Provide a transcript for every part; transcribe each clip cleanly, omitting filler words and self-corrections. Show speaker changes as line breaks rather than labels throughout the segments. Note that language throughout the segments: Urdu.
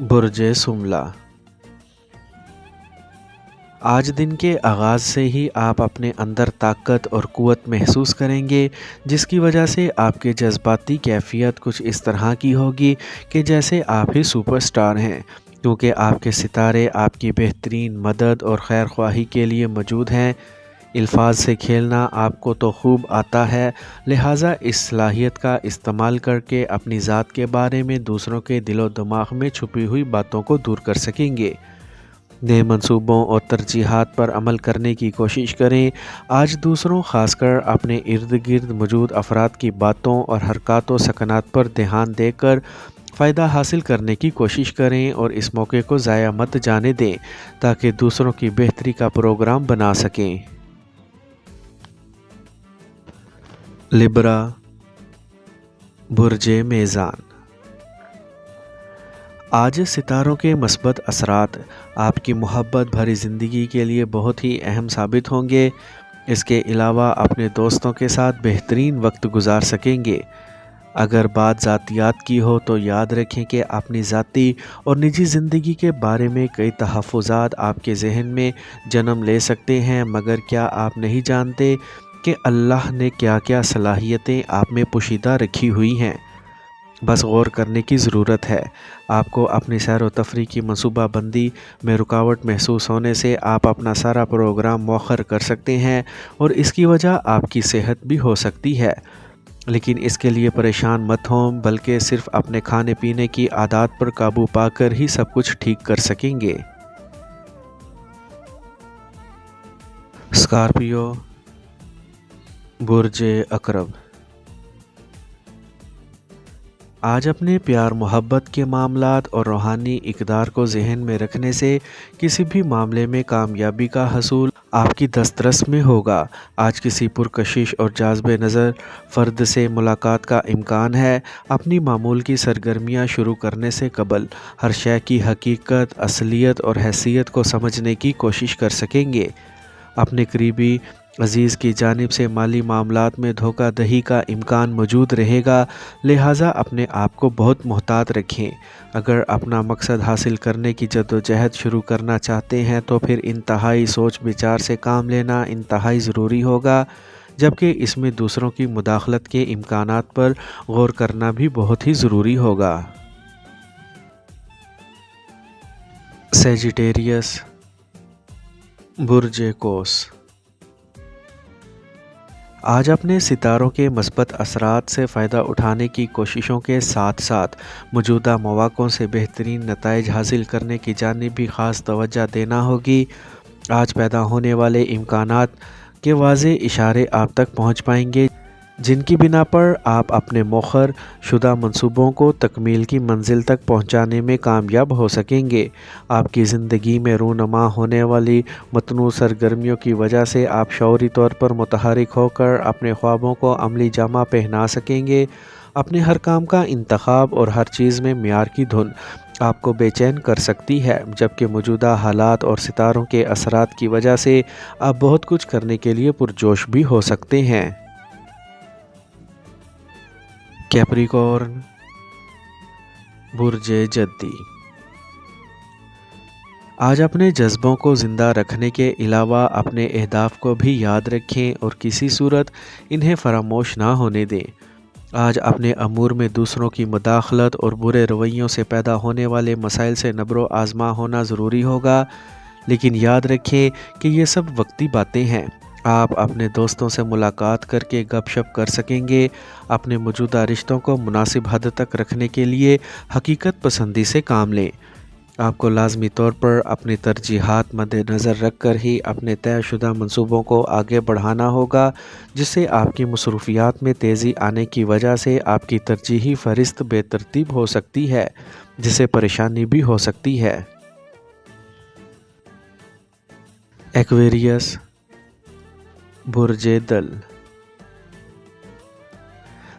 برج سملہ۔ آج دن کے آغاز سے ہی آپ اپنے اندر طاقت اور قوت محسوس کریں گے، جس کی وجہ سے آپ کے جذباتی کیفیت کچھ اس طرح کی ہوگی کہ جیسے آپ ہی سپر سٹار ہیں، کیونکہ آپ کے ستارے آپ کی بہترین مدد اور خیر خواہی کے لیے موجود ہیں۔ الفاظ سے کھیلنا آپ کو تو خوب آتا ہے، لہٰذا اس صلاحیت کا استعمال کر کے اپنی ذات کے بارے میں دوسروں کے دل و دماغ میں چھپی ہوئی باتوں کو دور کر سکیں گے۔ نئے منصوبوں اور ترجیحات پر عمل کرنے کی کوشش کریں۔ آج دوسروں، خاص کر اپنے ارد گرد موجود افراد کی باتوں اور حرکات و سکنات پر دھیان دے کر فائدہ حاصل کرنے کی کوشش کریں اور اس موقع کو ضائع مت جانے دیں تاکہ دوسروں کی بہتری کا پروگرام بنا سکیں۔ لبرا، برج میزان۔ آج ستاروں کے مثبت اثرات آپ کی محبت بھری زندگی کے لیے بہت ہی اہم ثابت ہوں گے۔ اس کے علاوہ اپنے دوستوں کے ساتھ بہترین وقت گزار سکیں گے۔ اگر بات ذاتیات کی ہو تو یاد رکھیں کہ اپنی ذاتی اور نجی زندگی کے بارے میں کئی تحفظات آپ کے ذہن میں جنم لے سکتے ہیں، مگر کیا آپ نہیں جانتے کہ اللہ نے کیا کیا صلاحیتیں آپ میں پوشیدہ رکھی ہوئی ہیں؟ بس غور کرنے کی ضرورت ہے۔ آپ کو اپنی سیر و تفریح کی منصوبہ بندی میں رکاوٹ محسوس ہونے سے آپ اپنا سارا پروگرام مؤخر کر سکتے ہیں اور اس کی وجہ آپ کی صحت بھی ہو سکتی ہے، لیکن اس کے لیے پریشان مت ہوں، بلکہ صرف اپنے کھانے پینے کی عادات پر قابو پا کر ہی سب کچھ ٹھیک کر سکیں گے۔ اسکارپیو، برج عقرب۔ آج اپنے پیار محبت کے معاملات اور روحانی اقدار کو ذہن میں رکھنے سے کسی بھی معاملے میں کامیابی کا حصول آپ کی دسترس میں ہوگا۔ آج کسی پرکشش اور جاذب نظر فرد سے ملاقات کا امکان ہے۔ اپنی معمول کی سرگرمیاں شروع کرنے سے قبل ہر شے کی حقیقت، اصلیت اور حیثیت کو سمجھنے کی کوشش کر سکیں گے۔ اپنے قریبی عزیز کی جانب سے مالی معاملات میں دھوکہ دہی کا امکان موجود رہے گا، لہٰذا اپنے آپ کو بہت محتاط رکھیں۔ اگر اپنا مقصد حاصل کرنے کی جدوجہد شروع کرنا چاہتے ہیں تو پھر انتہائی سوچ بچار سے کام لینا انتہائی ضروری ہوگا، جبکہ اس میں دوسروں کی مداخلت کے امکانات پر غور کرنا بھی بہت ہی ضروری ہوگا۔ سیجیٹیریس، برج قوس۔ آج اپنے ستاروں کے مثبت اثرات سے فائدہ اٹھانے کی کوششوں کے ساتھ ساتھ موجودہ مواقعوں سے بہترین نتائج حاصل کرنے کی جانب بھی خاص توجہ دینا ہوگی۔ آج پیدا ہونے والے امکانات کے واضح اشارے آپ تک پہنچ پائیں گے، جن کی بنا پر آپ اپنے مؤخر شدہ منصوبوں کو تکمیل کی منزل تک پہنچانے میں کامیاب ہو سکیں گے۔ آپ کی زندگی میں رونما ہونے والی متنوع سرگرمیوں کی وجہ سے آپ شعوری طور پر متحرک ہو کر اپنے خوابوں کو عملی جامہ پہنا سکیں گے۔ اپنے ہر کام کا انتخاب اور ہر چیز میں معیار کی دھن آپ کو بے چین کر سکتی ہے، جبکہ موجودہ حالات اور ستاروں کے اثرات کی وجہ سے آپ بہت کچھ کرنے کے لیے پرجوش بھی ہو سکتے ہیں۔ کیپریکورن، برج جدی۔ آج اپنے جذبوں کو زندہ رکھنے کے علاوہ اپنے اہداف کو بھی یاد رکھیں اور کسی صورت انہیں فراموش نہ ہونے دیں۔ آج اپنے امور میں دوسروں کی مداخلت اور برے رویوں سے پیدا ہونے والے مسائل سے نبر و آزما ہونا ضروری ہوگا، لیکن یاد رکھیں کہ یہ سب وقتی باتیں ہیں۔ آپ اپنے دوستوں سے ملاقات کر کے گپ شپ کر سکیں گے۔ اپنے موجودہ رشتوں کو مناسب حد تک رکھنے کے لیے حقیقت پسندی سے کام لیں۔ آپ کو لازمی طور پر اپنی ترجیحات مد نظر رکھ کر ہی اپنے طے شدہ منصوبوں کو آگے بڑھانا ہوگا، جس سے آپ کی مصروفیات میں تیزی آنے کی وجہ سے آپ کی ترجیحی فہرست بے ترتیب ہو سکتی ہے، جس سے پریشانی بھی ہو سکتی ہے۔ ایکویریس، برج دل۔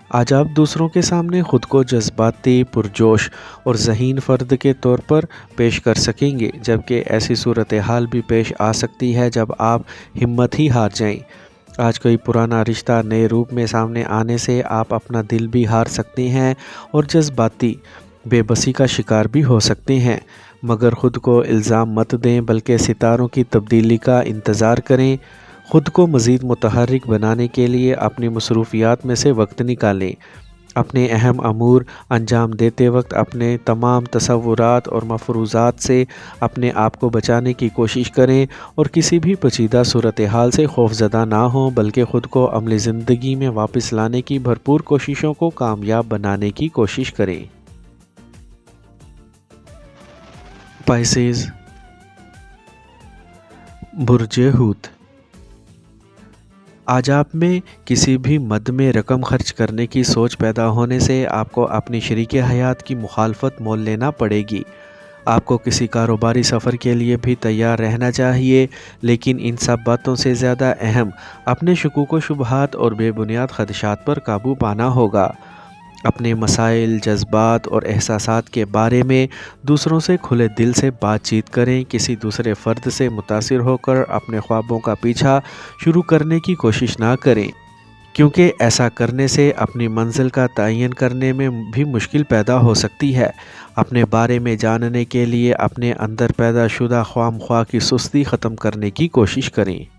آج آپ دوسروں کے سامنے خود کو جذباتی، پرجوش اور ذہین فرد کے طور پر پیش کر سکیں گے، جبکہ ایسی صورتحال بھی پیش آ سکتی ہے جب آپ ہمت ہی ہار جائیں۔ آج کوئی پرانا رشتہ نئے روپ میں سامنے آنے سے آپ اپنا دل بھی ہار سکتے ہیں اور جذباتی بے بسی کا شکار بھی ہو سکتے ہیں، مگر خود کو الزام مت دیں بلکہ ستاروں کی تبدیلی کا انتظار کریں۔ خود کو مزید متحرک بنانے کے لیے اپنی مصروفیات میں سے وقت نکالیں۔ اپنے اہم امور انجام دیتے وقت اپنے تمام تصورات اور مفروضات سے اپنے آپ کو بچانے کی کوشش کریں اور کسی بھی پیچیدہ صورتحال سے خوفزدہ نہ ہوں بلکہ خود کو عملی زندگی میں واپس لانے کی بھرپور کوششوں کو کامیاب بنانے کی کوشش کریں۔ پائسیز، برج حوت۔ آج آپ میں کسی بھی مد میں رقم خرچ کرنے کی سوچ پیدا ہونے سے آپ کو اپنی شریک حیات کی مخالفت مول لینا پڑے گی۔ آپ کو کسی کاروباری سفر کے لیے بھی تیار رہنا چاہیے، لیکن ان سب باتوں سے زیادہ اہم اپنے شکوک و شبہات اور بے بنیاد خدشات پر قابو پانا ہوگا۔ اپنے مسائل، جذبات اور احساسات کے بارے میں دوسروں سے کھلے دل سے بات چیت کریں۔ کسی دوسرے فرد سے متاثر ہو کر اپنے خوابوں کا پیچھا شروع کرنے کی کوشش نہ کریں، کیونکہ ایسا کرنے سے اپنی منزل کا تعین کرنے میں بھی مشکل پیدا ہو سکتی ہے۔ اپنے بارے میں جاننے کے لیے اپنے اندر پیدا شدہ خواہ مخواہ کی سستی ختم کرنے کی کوشش کریں۔